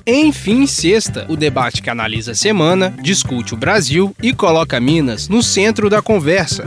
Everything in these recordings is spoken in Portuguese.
Enfim, sexta, o debate que analisa a semana, discute o Brasil e coloca Minas no centro da conversa.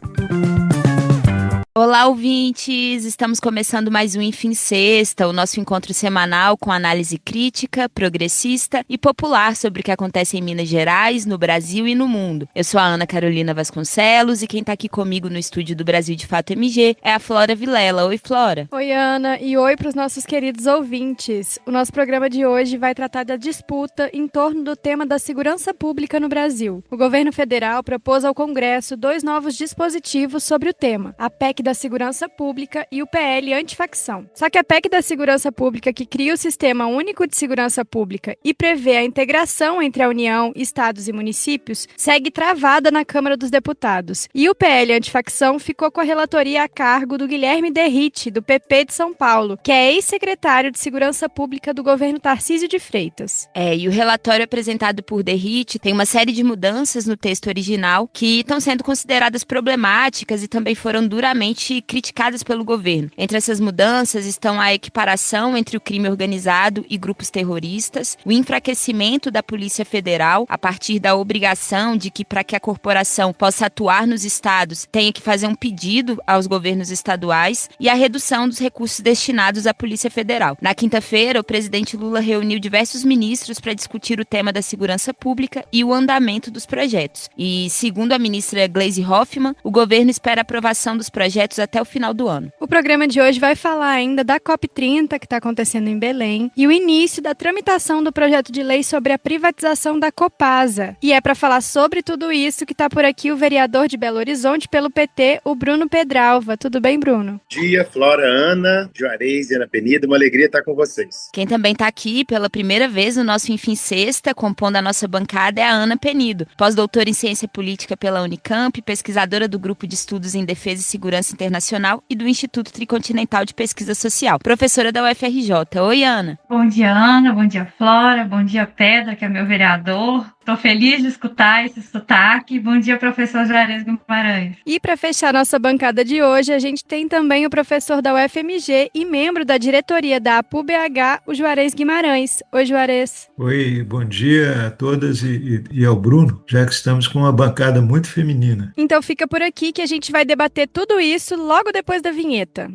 Olá, ouvintes! Estamos começando mais um Enfim Sexta, o nosso encontro semanal com análise crítica, progressista e popular sobre o que acontece em Minas Gerais, no Brasil e no mundo. Eu sou a Ana Carolina Vasconcelos e quem está aqui comigo no estúdio do Brasil de Fato MG é a Flora Vilela. Oi, Flora! Oi, Ana, e oi para os nossos queridos ouvintes. O nosso programa de hoje vai tratar da disputa em torno do tema da segurança pública no Brasil. O governo federal propôs ao Congresso 2 novos dispositivos sobre o tema, a PEC da Segurança Pública e o PL Antifacção. Só que a PEC da Segurança Pública, que cria o Sistema Único de Segurança Pública e prevê a integração entre a União, estados e municípios, segue travada na Câmara dos Deputados. E o PL Antifacção ficou com a relatoria a cargo do Guilherme Derrite, do PP de São Paulo, que é ex-secretário de Segurança Pública do governo Tarcísio de Freitas. E o relatório apresentado por Derrite tem uma série de mudanças no texto original que estão sendo consideradas problemáticas e também foram duramente criticadas pelo governo. Entre essas mudanças estão a equiparação entre o crime organizado e grupos terroristas, o enfraquecimento da Polícia Federal a partir da obrigação de que, para que a corporação possa atuar nos estados, tenha que fazer um pedido aos governos estaduais e a redução dos recursos destinados à Polícia Federal. Na quinta-feira, o presidente Lula reuniu diversos ministros para discutir o tema da segurança pública e o andamento dos projetos. E, segundo a ministra Gleisi Hoffmann, o governo espera a aprovação dos projetos até o final do ano. O programa de hoje vai falar ainda da COP30, que está acontecendo em Belém, e o início da tramitação do projeto de lei sobre a privatização da Copasa. E é para falar sobre tudo isso que está por aqui o vereador de Belo Horizonte pelo PT, o Bruno Pedralva. Tudo bem, Bruno? Bom dia, Flora, Ana, Juarez e Ana Penido. Uma alegria estar com vocês. Quem também está aqui pela primeira vez no nosso Enfim Sexta, compondo a nossa bancada, é a Ana Penido, pós-doutora em Ciência Política pela Unicamp, pesquisadora do Grupo de Estudos em Defesa e Segurança Internacional e do Instituto Tricontinental de Pesquisa Social, professora da UFRJ. Oi, Ana. Bom dia, Ana. Bom dia, Flora. Bom dia, Pedra, que é meu vereador. Estou feliz de escutar esse sotaque. Bom dia, professor Juarez Guimarães. E para fechar nossa bancada de hoje, a gente tem também o professor da UFMG e membro da diretoria da APU-BH, o Juarez Guimarães. Oi, Juarez. Oi, bom dia a todas e ao Bruno, já que estamos com uma bancada muito feminina. Então fica por aqui que a gente vai debater tudo isso logo depois da vinheta.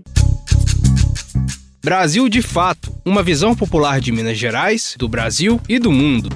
Brasil de Fato, uma visão popular de Minas Gerais, do Brasil e do mundo.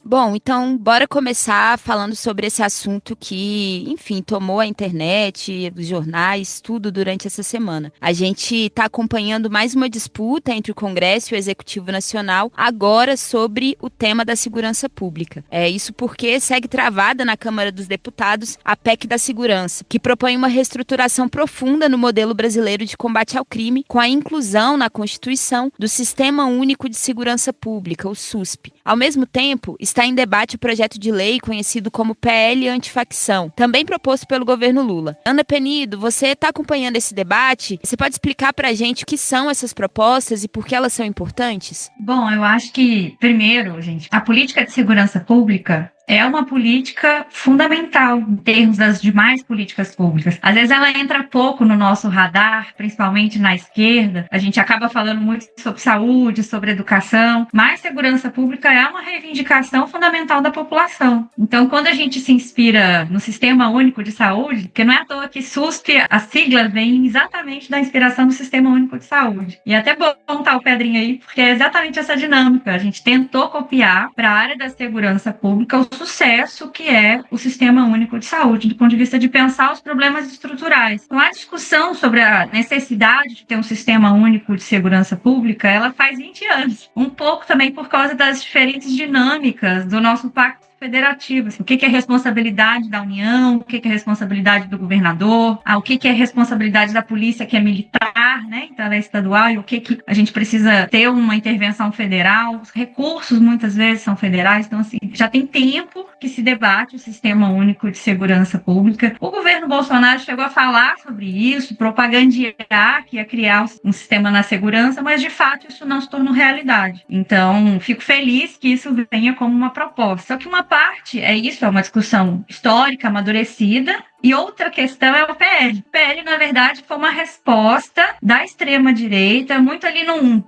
Bom, então bora começar falando sobre esse assunto que, enfim, tomou a internet, os jornais, tudo durante essa semana. A gente está acompanhando mais uma disputa entre o Congresso e o Executivo Nacional, agora sobre o tema da segurança pública. Isso porque segue travada na Câmara dos Deputados a PEC da Segurança, que propõe uma reestruturação profunda no modelo brasileiro de combate ao crime, com a inclusão na Constituição do Sistema Único de Segurança Pública, o SUSP. Ao mesmo tempo, está em debate o projeto de lei conhecido como PL Antifacção, também proposto pelo governo Lula. Ana Penido, você está acompanhando esse debate? Você pode explicar para a gente o que são essas propostas e por que elas são importantes? Bom, eu acho que, primeiro, gente, a política de segurança pública é uma política fundamental em termos das demais políticas públicas. Às vezes ela entra pouco no nosso radar, principalmente na esquerda. A gente acaba falando muito sobre saúde, sobre educação, mas segurança pública é uma reivindicação fundamental da população. Então, quando a gente se inspira no Sistema Único de Saúde, porque não é à toa que SUSP, a sigla vem exatamente da inspiração do Sistema Único de Saúde. E é até bom estar o Pedrinho aí, porque é exatamente essa dinâmica. A gente tentou copiar para a área da segurança pública o sucesso que é o Sistema Único de Saúde, do ponto de vista de pensar os problemas estruturais. Então, a discussão sobre a necessidade de ter um Sistema Único de Segurança Pública, ela faz 20 anos. Um pouco também por causa das diferentes dinâmicas do nosso pacto federativo. Assim, o que é responsabilidade da União, o que é responsabilidade do governador, o que é responsabilidade da polícia, que é militar, né? Então ela é estadual, e o que a gente precisa ter uma intervenção federal. Os recursos muitas vezes são federais, então assim, já tem tempo que se debate o Sistema Único de Segurança Pública. O governo Bolsonaro chegou a falar sobre isso, propagandear que ia criar um sistema na segurança, mas de fato isso não se tornou realidade. Então, fico feliz que isso venha como uma proposta. Só que uma parte é isso, é uma discussão histórica, amadurecida. E outra questão é o PL. O PL, na verdade, foi uma resposta da extrema-direita, muito ali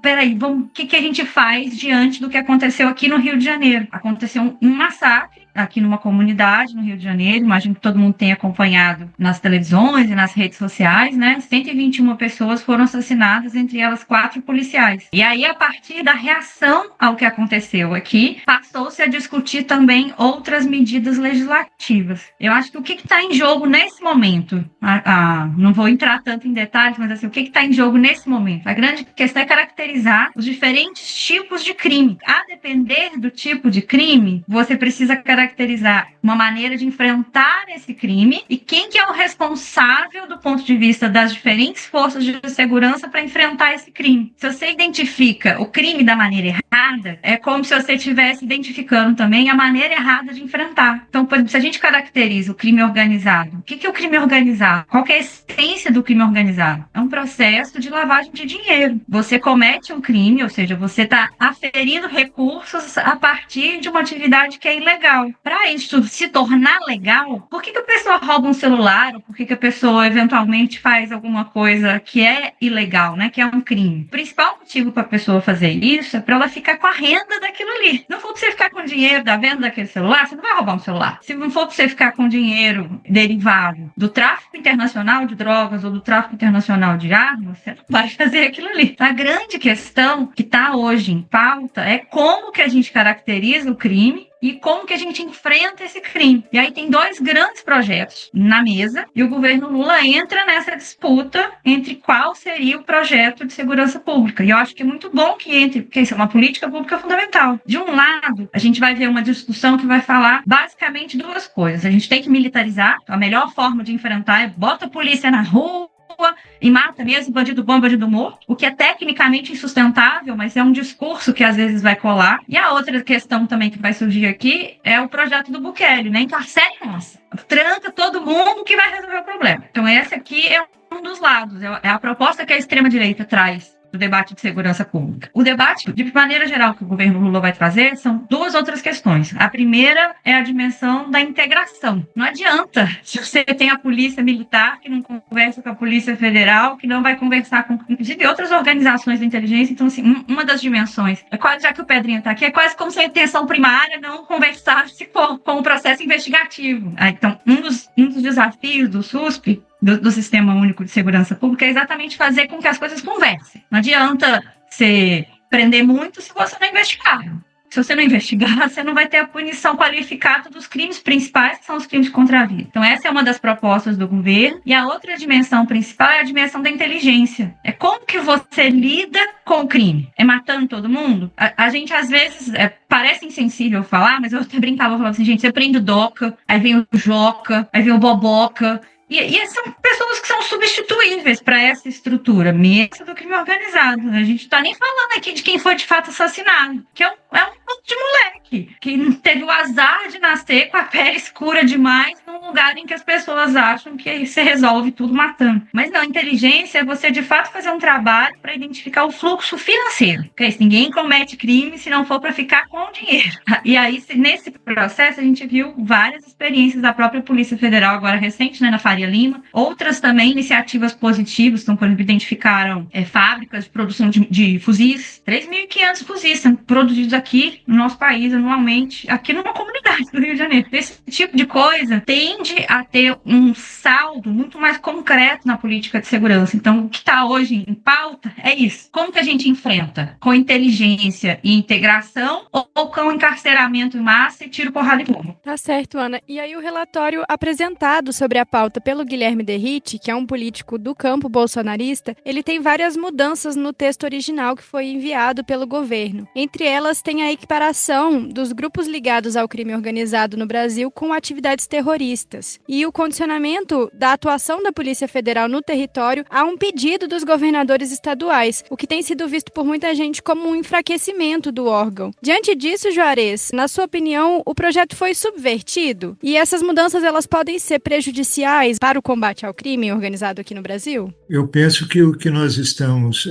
peraí, o que a gente faz diante do que aconteceu aqui no Rio de Janeiro? Aconteceu um massacre aqui numa comunidade no Rio de Janeiro, imagino que todo mundo tenha acompanhado nas televisões e nas redes sociais, né? 121 pessoas foram assassinadas, entre elas 4 policiais. E aí, a partir da reação ao que aconteceu aqui, passou-se a discutir também outras medidas legislativas. Eu acho que o que está em jogo nesse momento, não vou entrar tanto em detalhes, mas assim, o que está em jogo nesse momento? A grande questão é caracterizar os diferentes tipos de crime. A depender do tipo de crime, você precisa caracterizar uma maneira de enfrentar esse crime e quem que é o responsável do ponto de vista das diferentes forças de segurança para enfrentar esse crime. Se você identifica o crime da maneira errada, é como se você estivesse identificando também a maneira errada de enfrentar. Então, por exemplo, se a gente caracteriza o crime organizado, o que é o crime organizado? Qual que é a essência do crime organizado? É um processo de lavagem de dinheiro. Você comete um crime, ou seja, você está aferindo recursos a partir de uma atividade que é ilegal. Para isso se tornar legal, por que a pessoa rouba um celular? Ou por que a pessoa eventualmente faz alguma coisa que é ilegal, né? Que é um crime? O principal motivo para a pessoa fazer isso é para ela ficar com a renda daquilo ali. Não for para você ficar com dinheiro da venda daquele celular, você não vai roubar um celular. Se não for para você ficar com dinheiro derivado do tráfico internacional de drogas ou do tráfico internacional de armas, você não vai fazer aquilo ali. A grande questão que está hoje em pauta é como que a gente caracteriza o crime e como que a gente enfrenta esse crime. E aí tem 2 grandes projetos na mesa e o governo Lula entra nessa disputa entre qual seria o projeto de segurança pública. E eu acho que é muito bom que entre, porque isso é uma política pública fundamental. De um lado, a gente vai ver uma discussão que vai falar basicamente 2 coisas. A gente tem que militarizar, a melhor forma de enfrentar é bota a polícia na rua e mata mesmo bandido bom, bandido morto, o que é tecnicamente insustentável, mas é um discurso que às vezes vai colar. E a outra questão também que vai surgir aqui é o projeto do Bukele, né? Encarcere nossa, tranca todo mundo que vai resolver o problema. Então esse aqui é um dos lados, é a proposta que a extrema-direita traz do debate de segurança pública. O debate, de maneira geral, que o governo Lula vai trazer são 2 outras questões. A primeira é a dimensão da integração. Não adianta se você tem a polícia militar que não conversa com a polícia federal, que não vai conversar com, inclusive, outras organizações de inteligência. Então, assim, uma das dimensões, é quase, já que o Pedrinho está aqui, é quase como se a intenção primária não conversasse com o processo investigativo. Então, um dos desafios do SUSP, do Sistema Único de Segurança Pública, é exatamente fazer com que as coisas conversem. Não adianta você prender muito se você não investigar. Se você não investigar, você não vai ter a punição qualificada dos crimes principais, que são os crimes contra a vida. Então, essa é uma das propostas do governo. E a outra dimensão principal é a dimensão da inteligência. É como que você lida com o crime. É matando todo mundo? A gente, às vezes, parece insensível falar, mas eu até brincava, eu falava assim, gente, você prende o DOCA, aí vem o JOCA, aí vem o BOBOCA. E são pessoas que são substituíveis para essa estrutura mesmo do crime organizado. A gente não está nem falando aqui de quem foi de fato assassinado, que é um monte de moleque que teve o azar de nascer com a pele escura demais num lugar em que as pessoas acham que aí você resolve tudo matando. Mas não, inteligência é você de fato fazer um trabalho para identificar o fluxo financeiro. Porque se ninguém comete crime se não for para ficar com o dinheiro. E aí, nesse processo, a gente viu várias experiências da própria Polícia Federal, agora recente, né, na Faria Lima. Outras também iniciativas positivas, então, por exemplo, identificaram fábricas de produção de fuzis. 3.500 fuzis são produzidos aqui no nosso país anualmente, aqui numa comunidade do Rio de Janeiro. Esse tipo de coisa tende a ter um saldo muito mais concreto na política de segurança. Então, o que está hoje em pauta é isso. Como que a gente enfrenta? Com inteligência e integração ou com encarceramento em massa e tiro, porrada e bomba? Tá certo, Ana. E aí o relatório apresentado sobre a pauta pelo Guilherme Derrite, que é um político do campo bolsonarista, ele tem várias mudanças no texto original que foi enviado pelo governo. Entre elas tem a equiparação dos grupos ligados ao crime organizado no Brasil com atividades terroristas e o condicionamento da atuação da Polícia Federal no território a um pedido dos governadores estaduais, o que tem sido visto por muita gente como um enfraquecimento do órgão. Diante disso, Juarez, na sua opinião, o projeto foi subvertido? E essas mudanças elas podem ser prejudiciais para o combate ao crime organizado passado aqui no Brasil? Eu penso que o que nós estamos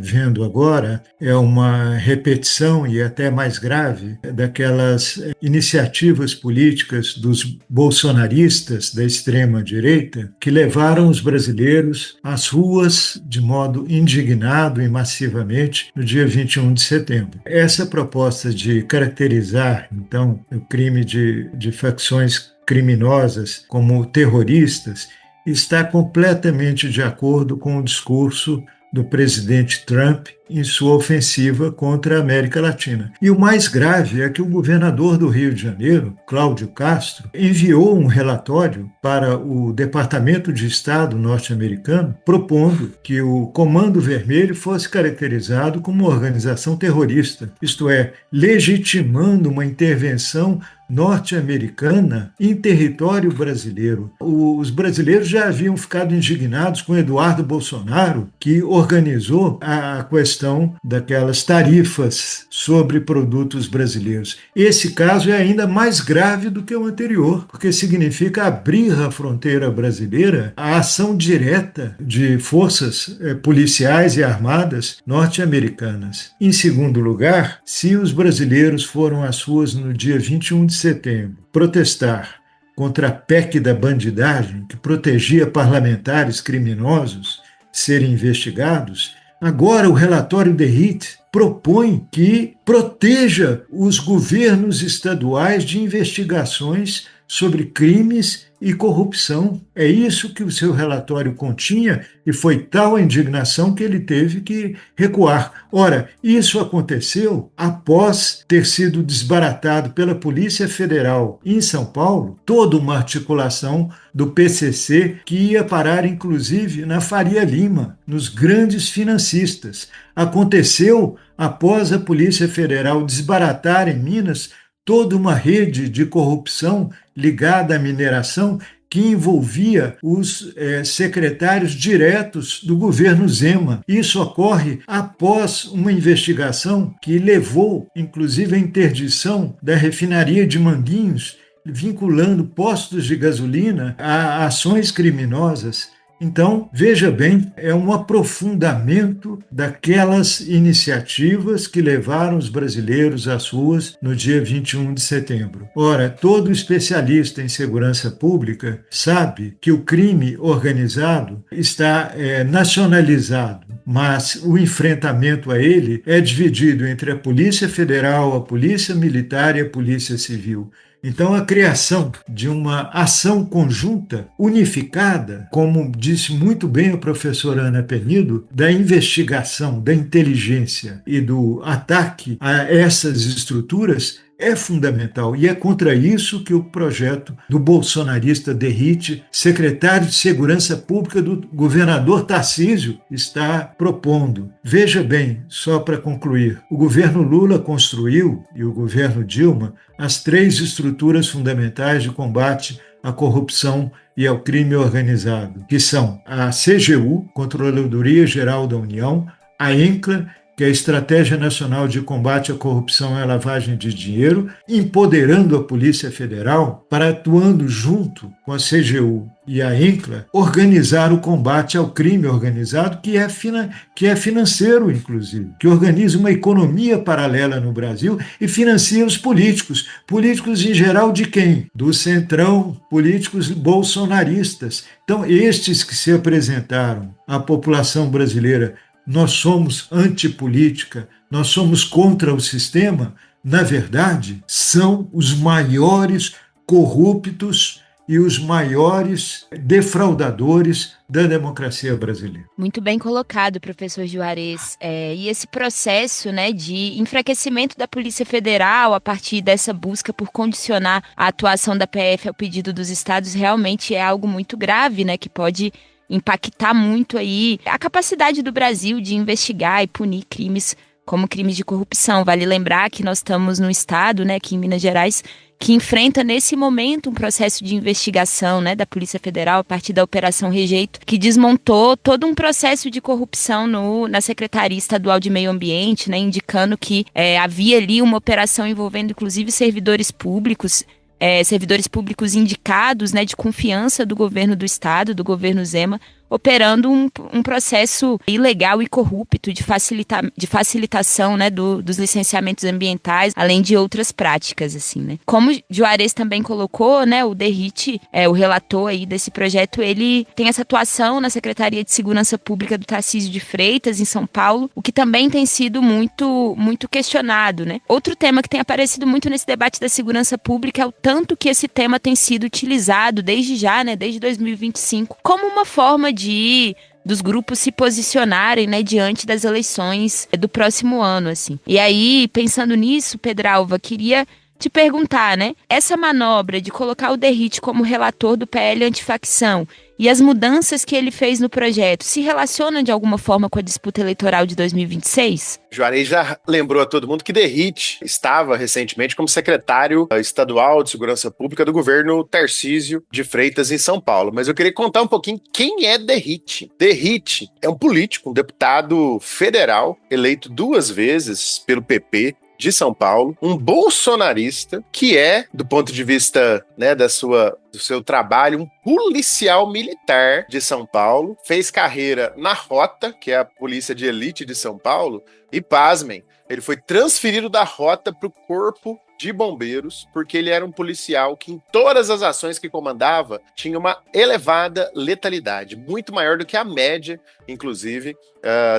vendo agora é uma repetição, e até mais grave, daquelas iniciativas políticas dos bolsonaristas da extrema-direita que levaram os brasileiros às ruas de modo indignado e massivamente no dia 21 de setembro. Essa proposta de caracterizar, então, o crime de facções criminosas como terroristas está completamente de acordo com o discurso do presidente Trump em sua ofensiva contra a América Latina. E o mais grave é que o governador do Rio de Janeiro, Cláudio Castro, enviou um relatório para o Departamento de Estado norte-americano propondo que o Comando Vermelho fosse caracterizado como uma organização terrorista, isto é, legitimando uma intervenção norte-americana em território brasileiro. Os brasileiros já haviam ficado indignados com Eduardo Bolsonaro, que organizou a questão daquelas tarifas sobre produtos brasileiros. Esse caso é ainda mais grave do que o anterior, porque significa abrir a fronteira brasileira à ação direta de forças policiais e armadas norte-americanas. Em segundo lugar, se os brasileiros foram às ruas no dia 21 de setembro protestar contra a PEC da bandidagem, que protegia parlamentares criminosos serem investigados, agora o relatório DERIT propõe que proteja os governos estaduais de investigações sobre crimes e corrupção. É isso que o seu relatório continha e foi tal a indignação que ele teve que recuar. Ora, isso aconteceu após ter sido desbaratado pela Polícia Federal em São Paulo toda uma articulação do PCC que ia parar inclusive na Faria Lima, nos grandes financistas. Aconteceu após a Polícia Federal desbaratar em Minas toda uma rede de corrupção ligada à mineração que envolvia os secretários diretos do governo Zema. Isso ocorre após uma investigação que levou, inclusive, à interdição da refinaria de Manguinhos, vinculando postos de gasolina a ações criminosas. Então, veja bem, é um aprofundamento daquelas iniciativas que levaram os brasileiros às ruas no dia 21 de setembro. Ora, todo especialista em segurança pública sabe que o crime organizado está nacionalizado, mas o enfrentamento a ele é dividido entre a Polícia Federal, a Polícia Militar e a Polícia Civil. Então, a criação de uma ação conjunta, unificada, como disse muito bem a professora Ana Penido, da investigação, da inteligência e do ataque a essas estruturas é fundamental. E é contra isso que o projeto do bolsonarista DERIT, secretário de Segurança Pública do governador Tarcísio, está propondo. Veja bem, só para concluir, o governo Lula construiu, e o governo Dilma, as 3 estruturas fundamentais de combate à corrupção e ao crime organizado, que são a CGU, Controladoria Geral da União, a ENCLA, que é a Estratégia Nacional de Combate à Corrupção e à Lavagem de Dinheiro, empoderando a Polícia Federal para, atuando junto com a CGU e a ENCLA, organizar o combate ao crime organizado, que é financeiro, inclusive, que organiza uma economia paralela no Brasil e financia os políticos. Políticos em geral de quem? Do centrão, políticos bolsonaristas. Então, estes que se apresentaram à população brasileira, nós somos antipolítica, nós somos contra o sistema, na verdade, são os maiores corruptos e os maiores defraudadores da democracia brasileira. Muito bem colocado, professor Juarez. E esse processo, né, de enfraquecimento da Polícia Federal a partir dessa busca por condicionar a atuação da PF ao pedido dos estados realmente é algo muito grave, né, que pode impactar muito aí a capacidade do Brasil de investigar e punir crimes como crimes de corrupção. Vale lembrar que nós estamos num estado, né, aqui em Minas Gerais, que enfrenta nesse momento um processo de investigação, né, da Polícia Federal a partir da Operação Rejeito, que desmontou todo um processo de corrupção na Secretaria Estadual de Meio Ambiente, né, indicando que havia ali uma operação envolvendo inclusive servidores públicos indicados, né, de confiança do governo do estado, do governo Zema, operando um processo ilegal e corrupto de facilitação, né, dos licenciamentos ambientais, além de outras práticas, assim, né. Como Juarez também colocou, né, o DERIT, o relator aí desse projeto, ele tem essa atuação na Secretaria de Segurança Pública do Tarcísio de Freitas, em São Paulo, o que também tem sido muito, muito questionado, né. Outro tema que tem aparecido muito nesse debate da segurança pública é o tanto que esse tema tem sido utilizado desde 2025, como uma forma dos grupos se posicionarem, né, diante das eleições do próximo ano, assim. E aí, pensando nisso, Pedralva, queria te perguntar, né, essa manobra de colocar o DERIT como relator do PL antifacção e as mudanças que ele fez no projeto se relacionam de alguma forma com a disputa eleitoral de 2026? Juarez já lembrou a todo mundo que DERIT estava recentemente como secretário estadual de Segurança Pública do governo Tarcísio de Freitas em São Paulo. Mas eu queria contar um pouquinho quem é DERIT. DERIT é um político, um deputado federal eleito 2 vezes pelo PP de São Paulo, um bolsonarista que é, do ponto de vista, né, do seu trabalho, um policial militar de São Paulo, fez carreira na Rota, que é a polícia de elite de São Paulo, e pasmem, ele foi transferido da Rota para o Corpo de Bombeiros, porque ele era um policial que em todas as ações que comandava tinha uma elevada letalidade, muito maior do que a média, inclusive,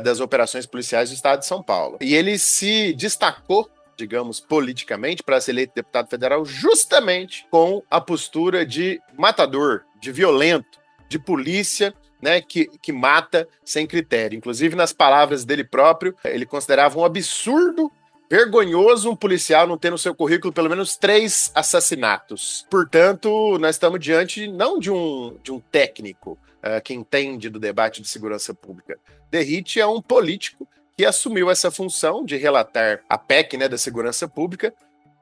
das operações policiais do estado de São Paulo. E ele se destacou, digamos, politicamente, para ser eleito deputado federal, justamente com a postura de matador, de violento, de polícia, né, que mata sem critério. Inclusive, nas palavras dele próprio, ele considerava um absurdo, vergonhoso um policial não ter no seu currículo pelo menos 3 assassinatos. Portanto, nós estamos diante não de um técnico que entende do debate de segurança pública. DERIT é um político que assumiu essa função de relatar a PEC, né, da segurança pública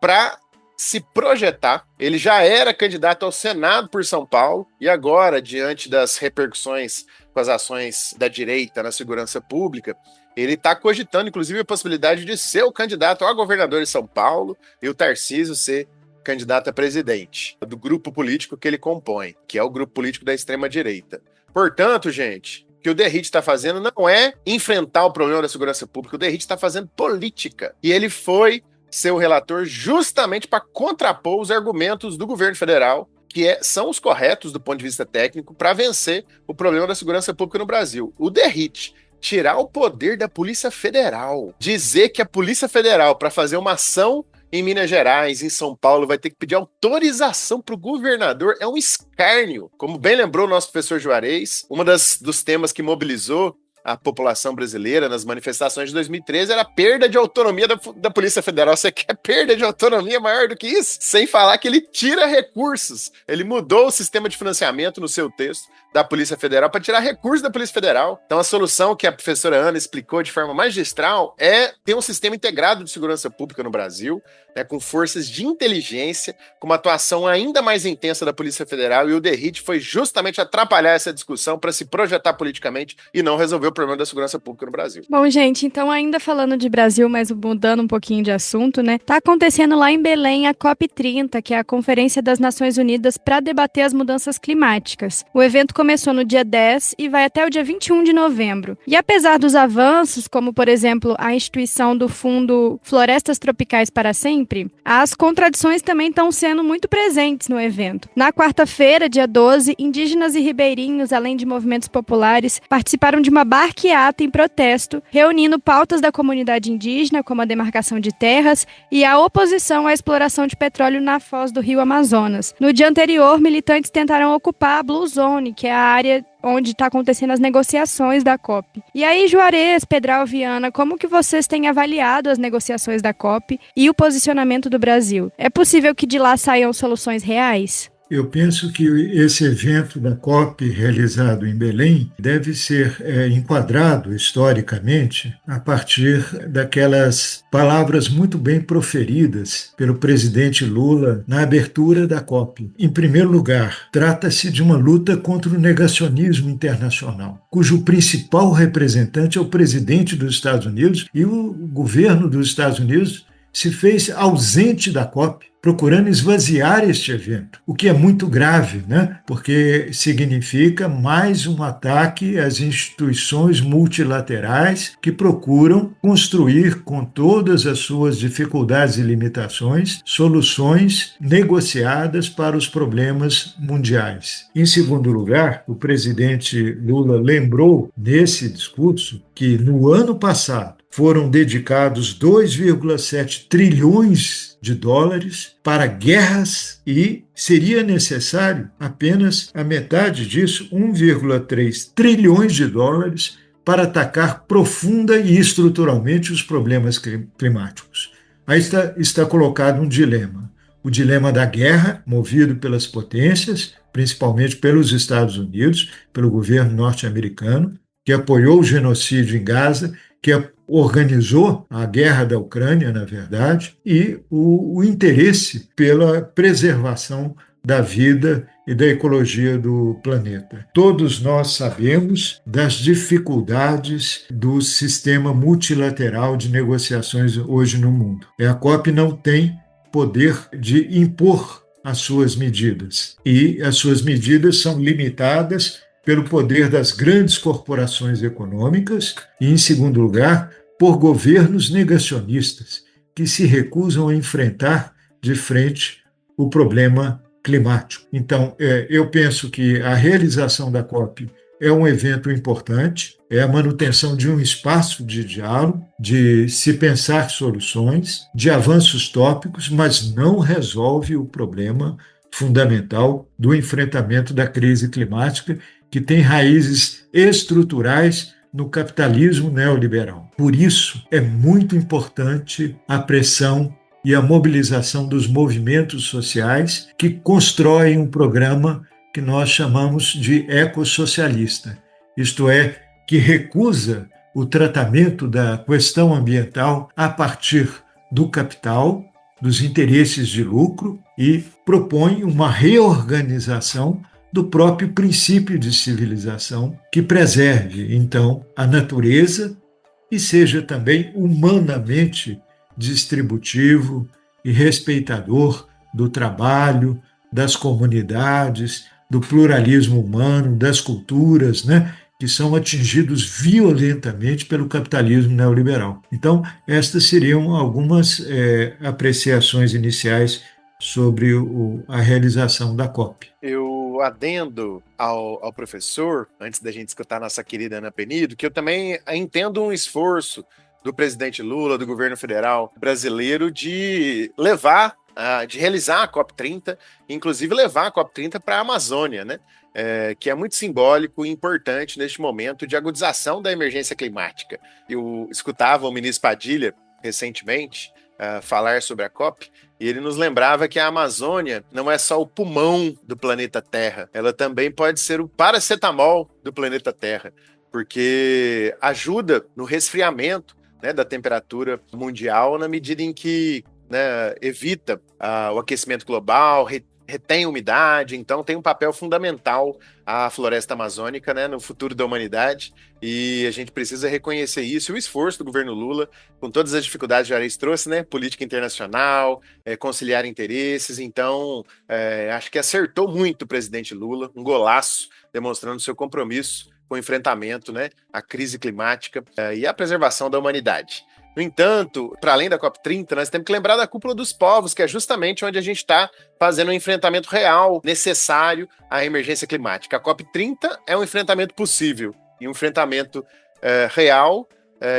para se projetar. Ele já era candidato ao Senado por São Paulo e agora, diante das repercussões com as ações da direita na segurança pública, ele está cogitando, inclusive, a possibilidade de ser o candidato a governador de São Paulo e o Tarcísio ser candidato a presidente do grupo político que ele compõe, que é o grupo político da extrema-direita. Portanto, gente, o que o DERIT está fazendo não é enfrentar o problema da segurança pública, o DERIT está fazendo política. E ele foi ser o relator justamente para contrapor os argumentos do governo federal, que são os corretos do ponto de vista técnico, para vencer o problema da segurança pública no Brasil. O DERIT tirar o poder da Polícia Federal, dizer que a Polícia Federal, para fazer uma ação em Minas Gerais, em São Paulo, vai ter que pedir autorização para o governador, é um escárnio. Como bem lembrou o nosso professor Juarez, dos temas que mobilizou a população brasileira nas manifestações de 2013 era a perda de autonomia da Polícia Federal. Você quer perda de autonomia maior do que isso? Sem falar que ele tira recursos. Ele mudou o sistema de financiamento no seu texto da Polícia Federal para tirar recursos da Polícia Federal. Então a solução que a professora Ana explicou de forma magistral é ter um sistema integrado de segurança pública no Brasil, né, com forças de inteligência, com uma atuação ainda mais intensa da Polícia Federal, e o DERIT foi justamente atrapalhar essa discussão para se projetar politicamente e não resolver o problema da segurança pública no Brasil. Bom, gente, então ainda falando de Brasil, mas mudando um pouquinho de assunto, né? Tá acontecendo lá em Belém a COP30, que é a Conferência das Nações Unidas para debater as mudanças climáticas. O evento começou no dia 10 e vai até o dia 21 de novembro. E apesar dos avanços, como por exemplo a instituição do Fundo Florestas Tropicais para Sempre, as contradições também estão sendo muito presentes no evento. Na quarta-feira, dia 12, indígenas e ribeirinhos, além de movimentos populares, participaram de uma barqueata em protesto, reunindo pautas da comunidade indígena, como a demarcação de terras e a oposição à exploração de petróleo na foz do rio Amazonas. No dia anterior, militantes tentaram ocupar a Blue Zone, que é a área onde está acontecendo as negociações da COP. E aí, Juarez, Pedralva, Viana, como que vocês têm avaliado as negociações da COP e o posicionamento do Brasil? É possível que de lá saiam soluções reais? Eu penso que esse evento da COP, realizado em Belém, deve ser enquadrado historicamente a partir daquelas palavras muito bem proferidas pelo presidente Lula na abertura da COP. Em primeiro lugar, trata-se de uma luta contra o negacionismo internacional, cujo principal representante é o presidente dos Estados Unidos, e o governo dos Estados Unidos se fez ausente da COP, procurando esvaziar este evento, o que é muito grave, né? Porque significa mais um ataque às instituições multilaterais que procuram construir, com todas as suas dificuldades e limitações, soluções negociadas para os problemas mundiais. Em segundo lugar, o presidente Lula lembrou nesse discurso que no ano passado foram dedicados 2,7 trilhões de dólares para guerras e seria necessário apenas a metade disso, 1,3 trilhões de dólares, para atacar profunda e estruturalmente os problemas climáticos. Aí está colocado um dilema. O dilema da guerra, movido pelas potências, principalmente pelos Estados Unidos, pelo governo norte-americano, que apoiou o genocídio em Gaza, que organizou a guerra da Ucrânia, na verdade, e o interesse pela preservação da vida e da ecologia do planeta. Todos nós sabemos das dificuldades do sistema multilateral de negociações hoje no mundo. A COP não tem poder de impor as suas medidas, e as suas medidas são limitadas pelo poder das grandes corporações econômicas e, em segundo lugar, por governos negacionistas que se recusam a enfrentar de frente o problema climático. Então, eu penso que a realização da COP é um evento importante, é a manutenção de um espaço de diálogo, de se pensar soluções, de avanços tópicos, mas não resolve o problema fundamental do enfrentamento da crise climática, que tem raízes estruturais no capitalismo neoliberal. Por isso, é muito importante a pressão e a mobilização dos movimentos sociais que constroem um programa que nós chamamos de ecossocialista, isto é, que recusa o tratamento da questão ambiental a partir do capital, dos interesses de lucro, e propõe uma reorganização do próprio princípio de civilização, que preserve, então, a natureza e seja também humanamente distributivo e respeitador do trabalho, das comunidades, do pluralismo humano, das culturas, né, que são atingidos violentamente pelo capitalismo neoliberal. Então, estas seriam algumas apreciações iniciais sobre a realização da COP. Eu adendo ao professor, antes da gente escutar a nossa querida Ana Penido, que eu também entendo um esforço do presidente Lula, do governo federal brasileiro, de realizar a COP30, inclusive levar a COP30 para a Amazônia, né? Que é muito simbólico e importante neste momento de agudização da emergência climática. Eu escutava o ministro Padilha recentemente falar sobre a COP, e ele nos lembrava que a Amazônia não é só o pulmão do planeta Terra, ela também pode ser o paracetamol do planeta Terra, porque ajuda no resfriamento, né, da temperatura mundial, na medida em que, né, evita o aquecimento global, retém umidade, então tem um papel fundamental a floresta amazônica, né, no futuro da humanidade, e a gente precisa reconhecer isso, e o esforço do governo Lula, com todas as dificuldades que o Ares trouxe, né, política internacional, conciliar interesses, então acho que acertou muito o presidente Lula, um golaço, demonstrando seu compromisso com o enfrentamento, né, à crise climática e à preservação da humanidade. No entanto, para além da COP30, nós temos que lembrar da Cúpula dos Povos, que é justamente onde a gente está fazendo um enfrentamento real necessário à emergência climática. A COP30 é um enfrentamento possível e um enfrentamento real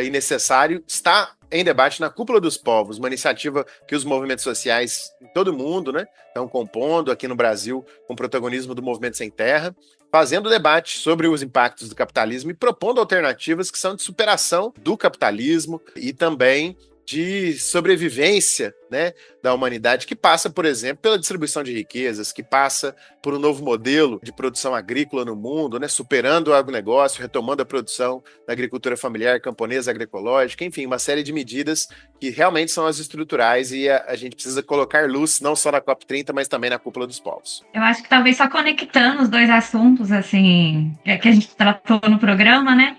e necessário está em debate na Cúpula dos Povos, uma iniciativa que os movimentos sociais em todo o mundo, né, estão compondo, aqui no Brasil, com o protagonismo do Movimento Sem Terra, fazendo debate sobre os impactos do capitalismo e propondo alternativas que são de superação do capitalismo e também de sobrevivência, né, da humanidade, que passa, por exemplo, pela distribuição de riquezas, que passa por um novo modelo de produção agrícola no mundo, né, superando o agronegócio, retomando a produção da agricultura familiar, camponesa, agroecológica, enfim, uma série de medidas que realmente são as estruturais e a gente precisa colocar luz não só na COP30, mas também na Cúpula dos Povos. Eu acho que talvez só conectando os dois assuntos, assim, que a gente tratou no programa, né,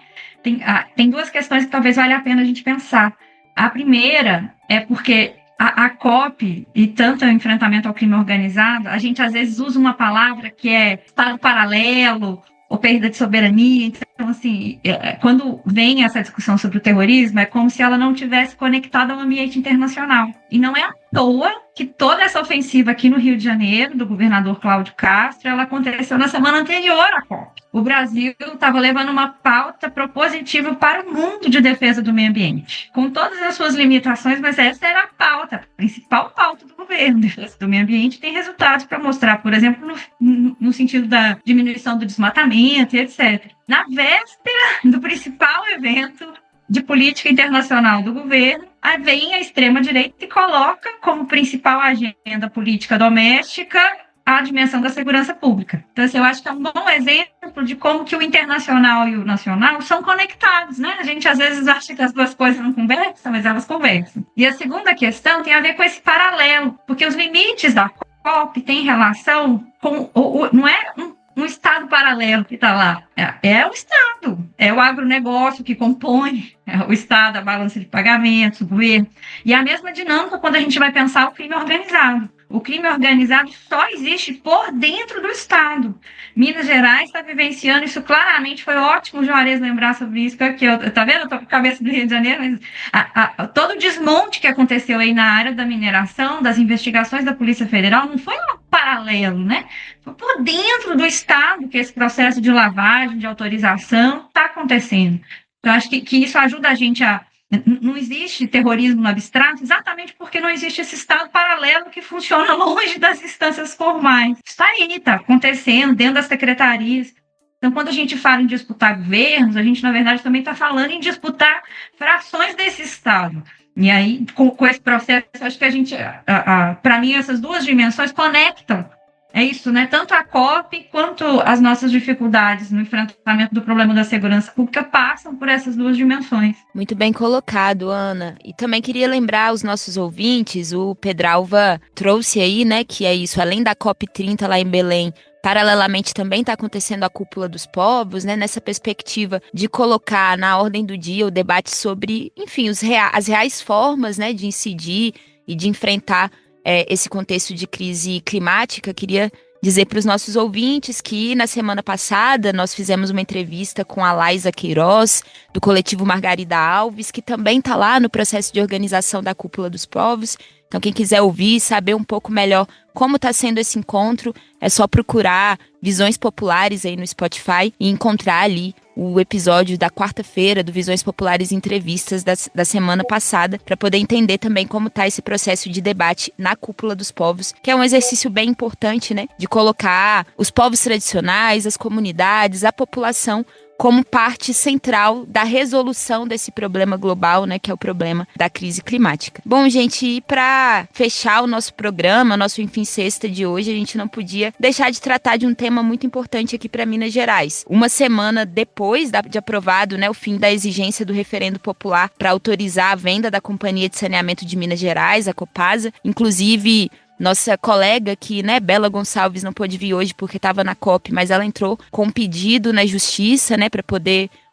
tem duas questões que talvez valha a pena a gente pensar. A primeira é porque a COP e tanto o enfrentamento ao crime organizado, a gente às vezes usa uma palavra que é Estado paralelo ou perda de soberania. Então, assim, quando vem essa discussão sobre o terrorismo, é como se ela não tivesse conectada ao ambiente internacional. E não é à toa que toda essa ofensiva aqui no Rio de Janeiro, do governador Cláudio Castro, ela aconteceu na semana anterior à COP. O Brasil estava levando uma pauta propositiva para o mundo de defesa do meio ambiente, com todas as suas limitações, mas essa era a pauta, a principal pauta do governo. Defesa do meio ambiente tem resultados para mostrar, por exemplo, no sentido da diminuição do desmatamento e etc. Na véspera do principal evento de política internacional do governo, aí vem a extrema-direita e coloca como principal agenda política doméstica a dimensão da segurança pública. Então, assim, eu acho que é um bom exemplo de como que o internacional e o nacional são conectados, né? A gente, às vezes, acha que as duas coisas não conversam, mas elas conversam. E a segunda questão tem a ver com esse paralelo, porque os limites da COP têm relação com... não é um Estado paralelo que está lá. É o Estado, é o agronegócio que compõe o Estado, a balança de pagamentos, o governo. E a mesma dinâmica quando a gente vai pensar o crime organizado. O crime organizado só existe por dentro do Estado. Minas Gerais está vivenciando isso claramente. Foi ótimo o Juarez lembrar sobre isso. Tá vendo? Eu estou com a cabeça do Rio de Janeiro. Mas todo o desmonte que aconteceu aí na área da mineração, das investigações da Polícia Federal, não foi um paralelo, né? Foi por dentro do Estado que esse processo de lavagem, de autorização está acontecendo. Eu acho que isso ajuda a gente a... Não existe terrorismo no abstrato exatamente porque não existe esse Estado paralelo que funciona longe das instâncias formais. Isso aí está acontecendo dentro das secretarias. Então, quando a gente fala em disputar governos, a gente, na verdade, também está falando em disputar frações desse Estado. E aí, com esse processo, acho que a gente, para mim, essas duas dimensões conectam. É isso, né? Tanto a COP quanto as nossas dificuldades no enfrentamento do problema da segurança pública passam por essas duas dimensões. Muito bem colocado, Ana. E também queria lembrar aos nossos ouvintes, o Pedralva trouxe aí, né, que é isso, além da COP30 lá em Belém, paralelamente também está acontecendo a Cúpula dos Povos, né, nessa perspectiva de colocar na ordem do dia o debate sobre, enfim, as reais formas, né, de incidir e de enfrentar esse contexto de crise climática. Queria dizer para os nossos ouvintes que na semana passada nós fizemos uma entrevista com a Laísa Queiroz, do coletivo Margarida Alves, que também está lá no processo de organização da Cúpula dos Povos. Então, quem quiser ouvir e saber um pouco melhor como está sendo esse encontro, é só procurar Visões Populares aí no Spotify e encontrar ali o episódio da quarta-feira do Visões Populares Entrevistas da semana passada, para poder entender também como está esse processo de debate na Cúpula dos Povos, que é um exercício bem importante, né, de colocar os povos tradicionais, as comunidades, a população como parte central da resolução desse problema global, né, que é o problema da crise climática. Bom, gente, e para fechar o nosso programa, nosso Enfim Sexta de hoje, a gente não podia deixar de tratar de um tema muito importante aqui para Minas Gerais. Uma semana depois de aprovado, né, o fim da exigência do referendo popular para autorizar a venda da Companhia de Saneamento de Minas Gerais, a Copasa, inclusive... Nossa colega aqui, né, Bela Gonçalves, não pôde vir hoje porque estava na COP, mas ela entrou com um pedido na justiça, né,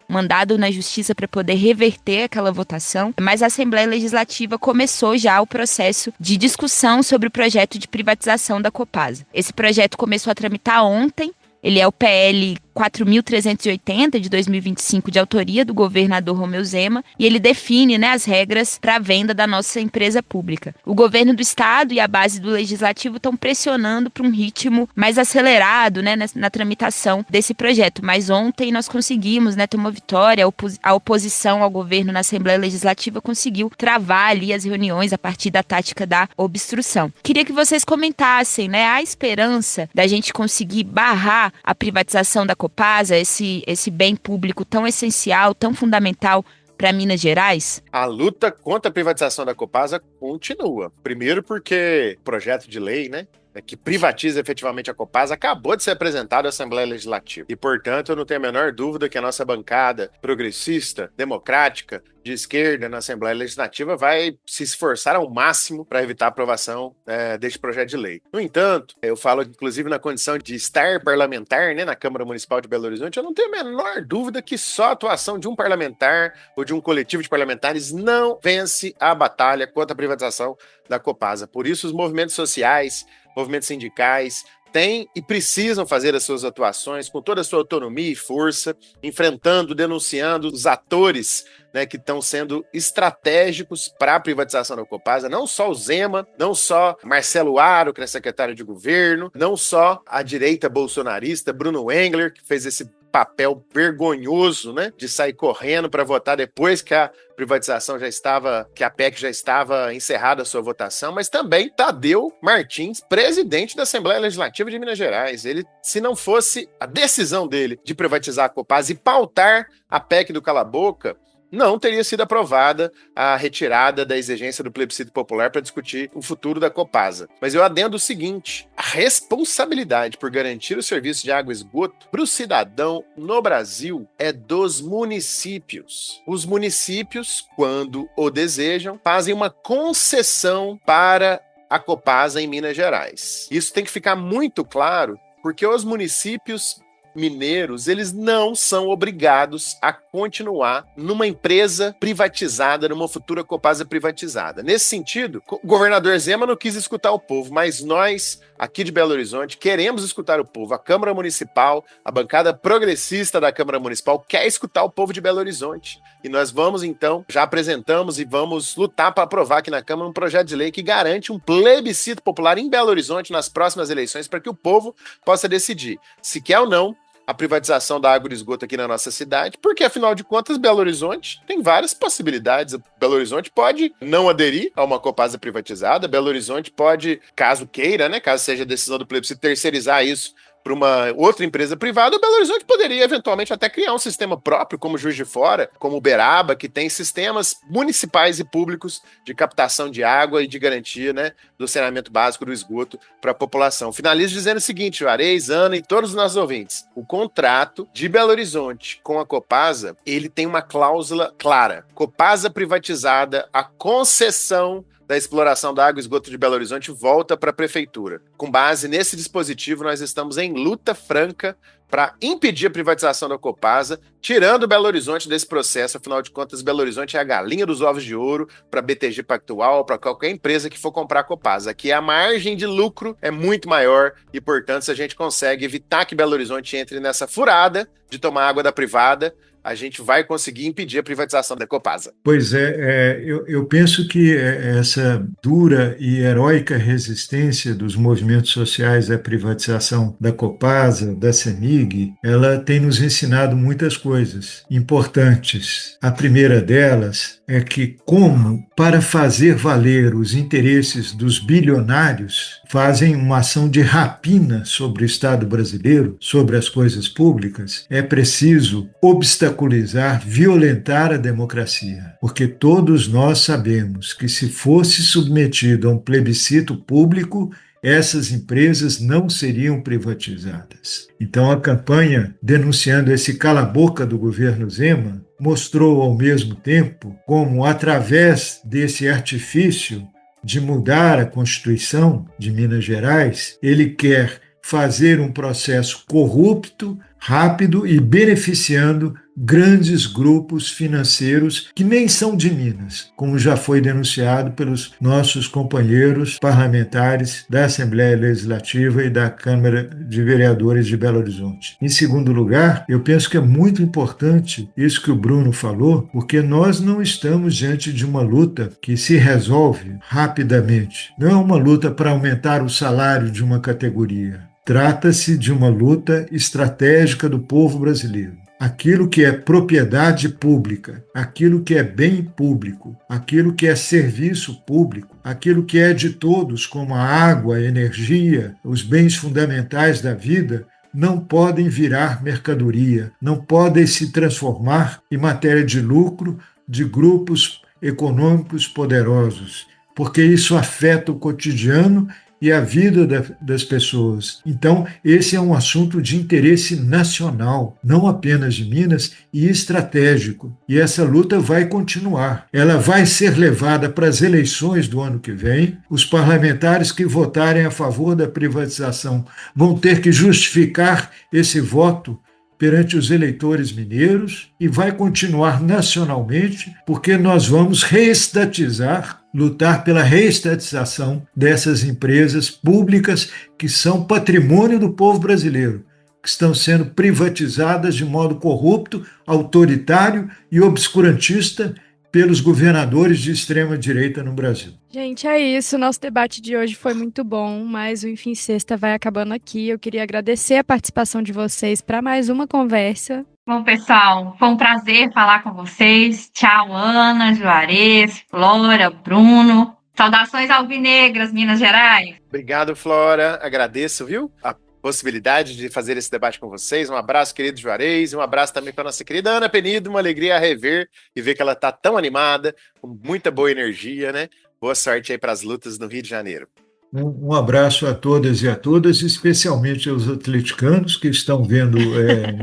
mandado na justiça para poder reverter aquela votação. Mas a Assembleia Legislativa começou já o processo de discussão sobre o projeto de privatização da Copasa. Esse projeto começou a tramitar ontem. Ele é o PL 4.380 de 2025, de autoria do governador Romeu Zema, e ele define, né, as regras para a venda da nossa empresa pública. O governo do estado e a base do legislativo estão pressionando para um ritmo mais acelerado, né, na tramitação desse projeto. Mas ontem nós conseguimos, né, ter uma vitória. A oposição ao governo na Assembleia Legislativa conseguiu travar ali as reuniões a partir da tática da obstrução. Queria que vocês comentassem, né, a esperança da gente conseguir barrar a privatização da Copasa, esse bem público tão essencial, tão fundamental para Minas Gerais? A luta contra a privatização da Copasa continua. Primeiro porque o projeto de lei, né, que privatiza efetivamente a Copasa acabou de ser apresentado à Assembleia Legislativa. E, portanto, eu não tenho a menor dúvida que a nossa bancada progressista, democrática, de esquerda na Assembleia Legislativa vai se esforçar ao máximo para evitar a aprovação deste projeto de lei. No entanto, eu falo inclusive na condição de estar parlamentar, né, na Câmara Municipal de Belo Horizonte, eu não tenho a menor dúvida que só a atuação de um parlamentar ou de um coletivo de parlamentares não vence a batalha contra a privatização da Copasa. Por isso, os movimentos sociais, movimentos sindicais, têm e precisam fazer as suas atuações com toda a sua autonomia e força, enfrentando, denunciando os atores, né, que estão sendo estratégicos para a privatização da Copasa, não só o Zema, não só Marcelo Aro, que é secretário de governo, não só a direita bolsonarista, Bruno Engler, que fez esse papel vergonhoso, né, de sair correndo para votar depois que a privatização já estava, que a PEC já estava encerrada a sua votação, mas também Tadeu Martins, presidente da Assembleia Legislativa de Minas Gerais. Ele, se não fosse a decisão dele de privatizar a Copasa e pautar a PEC do cala-boca, não teria sido aprovada a retirada da exigência do plebiscito popular para discutir o futuro da Copasa. Mas eu adendo o seguinte: a responsabilidade por garantir o serviço de água e esgoto para o cidadão no Brasil é dos municípios. Os municípios, quando o desejam, fazem uma concessão para a Copasa em Minas Gerais. Isso tem que ficar muito claro, porque os municípios mineiros, eles não são obrigados a continuar numa empresa privatizada, numa futura Copasa privatizada. Nesse sentido, o governador Zema não quis escutar o povo, mas nós, aqui de Belo Horizonte, queremos escutar o povo. A Câmara Municipal, a bancada progressista da Câmara Municipal quer escutar o povo de Belo Horizonte. E nós vamos, então, já apresentamos e vamos lutar para aprovar aqui na Câmara um projeto de lei que garante um plebiscito popular em Belo Horizonte nas próximas eleições para que o povo possa decidir se quer ou não a privatização da água e do esgoto aqui na nossa cidade, porque, afinal de contas, Belo Horizonte tem várias possibilidades. Belo Horizonte pode não aderir a uma Copasa privatizada, Belo Horizonte pode, caso queira, né, caso seja a decisão do plebiscito, terceirizar isso para uma outra empresa privada. O Belo Horizonte poderia eventualmente até criar um sistema próprio, como Juiz de Fora, como Uberaba, que tem sistemas municipais e públicos de captação de água e de garantia, né, do saneamento básico do esgoto para a população. Finalizo dizendo o seguinte, Juarez, Ana e todos os nossos ouvintes: o contrato de Belo Horizonte com a Copasa, ele tem uma cláusula clara: Copasa privatizada, a concessão da exploração da água e esgoto de Belo Horizonte volta para a prefeitura. Com base nesse dispositivo, nós estamos em luta franca para impedir a privatização da Copasa, tirando Belo Horizonte desse processo. Afinal de contas, Belo Horizonte é a galinha dos ovos de ouro para a BTG Pactual, para qualquer empresa que for comprar a Copasa. Aqui a margem de lucro é muito maior e, portanto, se a gente consegue evitar que Belo Horizonte entre nessa furada de tomar água da privada, a gente vai conseguir impedir a privatização da Copasa. Pois é, eu penso que essa dura e heróica resistência dos movimentos sociais à privatização da Copasa, da CEMIG, ela tem nos ensinado muitas coisas importantes. A primeira delas é que, como para fazer valer os interesses dos bilionários, fazem uma ação de rapina sobre o Estado brasileiro, sobre as coisas públicas, é preciso obstaculizar, violentar a democracia. Porque todos nós sabemos que, se fosse submetido a um plebiscito público, essas empresas não seriam privatizadas. Então, a campanha denunciando esse cala-boca do governo Zema mostrou, ao mesmo tempo, como, através desse artifício de mudar a Constituição de Minas Gerais, ele quer fazer um processo corrupto, rápido e beneficiando grandes grupos financeiros que nem são de Minas, como já foi denunciado pelos nossos companheiros parlamentares da Assembleia Legislativa e da Câmara de Vereadores de Belo Horizonte. Em segundo lugar, eu penso que é muito importante isso que o Bruno falou, porque nós não estamos diante de uma luta que se resolve rapidamente. Não é uma luta para aumentar o salário de uma categoria. Trata-se de uma luta estratégica do povo brasileiro. Aquilo que é propriedade pública, aquilo que é bem público, aquilo que é serviço público, aquilo que é de todos, como a água, a energia, os bens fundamentais da vida, não podem virar mercadoria, não podem se transformar em matéria de lucro de grupos econômicos poderosos, porque isso afeta o cotidiano e a vida das pessoas. Então, esse é um assunto de interesse nacional, não apenas de Minas, e estratégico. E essa luta vai continuar. Ela vai ser levada para as eleições do ano que vem. Os parlamentares que votarem a favor da privatização vão ter que justificar esse voto perante os eleitores mineiros e vai continuar nacionalmente, porque nós vamos reestatizar, lutar pela reestatização dessas empresas públicas que são patrimônio do povo brasileiro, que estão sendo privatizadas de modo corrupto, autoritário e obscurantista pelos governadores de extrema-direita no Brasil. Gente, é isso. Nosso debate de hoje foi muito bom, mas o Enfim Sexta vai acabando aqui. Eu queria agradecer a participação de vocês para mais uma conversa. Bom, pessoal, foi um prazer falar com vocês. Tchau, Ana, Juarez, Flora, Bruno. Saudações alvinegras, Minas Gerais. Obrigado, Flora. Agradeço, viu? A possibilidade de fazer esse debate com vocês. Um abraço, querido Juarez, e um abraço também para a nossa querida Ana Penido. Uma alegria rever e ver que ela está tão animada, com muita boa energia, né? Boa sorte aí para as lutas no Rio de Janeiro. Um abraço a todas e a todas, especialmente aos atleticanos que estão vendo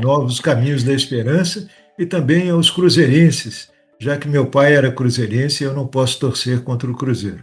novos caminhos da esperança, e também aos cruzeirenses, já que meu pai era cruzeirense e eu não posso torcer contra o Cruzeiro.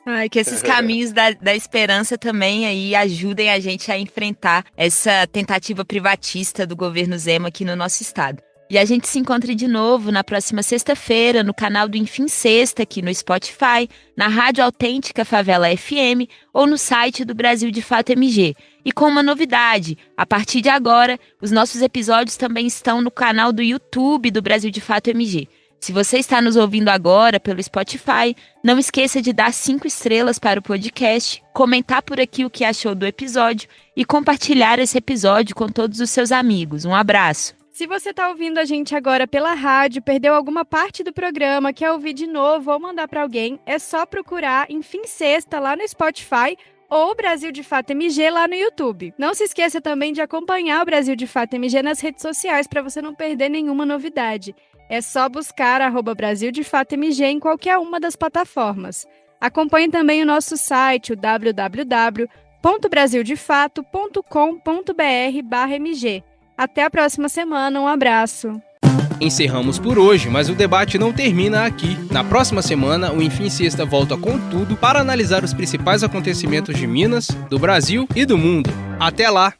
Ai, que esses caminhos da esperança também aí ajudem a gente a enfrentar essa tentativa privatista do governo Zema aqui no nosso estado. E a gente se encontra de novo na próxima sexta-feira no canal do Enfim Sexta, aqui no Spotify, na Rádio Autêntica Favela FM ou no site do Brasil de Fato MG. E com uma novidade, a partir de agora, os nossos episódios também estão no canal do YouTube do Brasil de Fato MG. Se você está nos ouvindo agora pelo Spotify, não esqueça de dar 5 estrelas para o podcast, comentar por aqui o que achou do episódio e compartilhar esse episódio com todos os seus amigos. Um abraço! Se você está ouvindo a gente agora pela rádio, perdeu alguma parte do programa, quer ouvir de novo ou mandar para alguém, é só procurar Enfim Sexta lá no Spotify ou Brasil de Fato MG lá no YouTube. Não se esqueça também de acompanhar o Brasil de Fato MG nas redes sociais para você não perder nenhuma novidade. É só buscar @Brasil de Fato MG em qualquer uma das plataformas. Acompanhe também o nosso site, o www.brasildefato.com.br/MG. Até a próxima semana, um abraço. Encerramos por hoje, mas o debate não termina aqui. Na próxima semana, o Enfim Sexta volta com tudo para analisar os principais acontecimentos de Minas, do Brasil e do mundo. Até lá!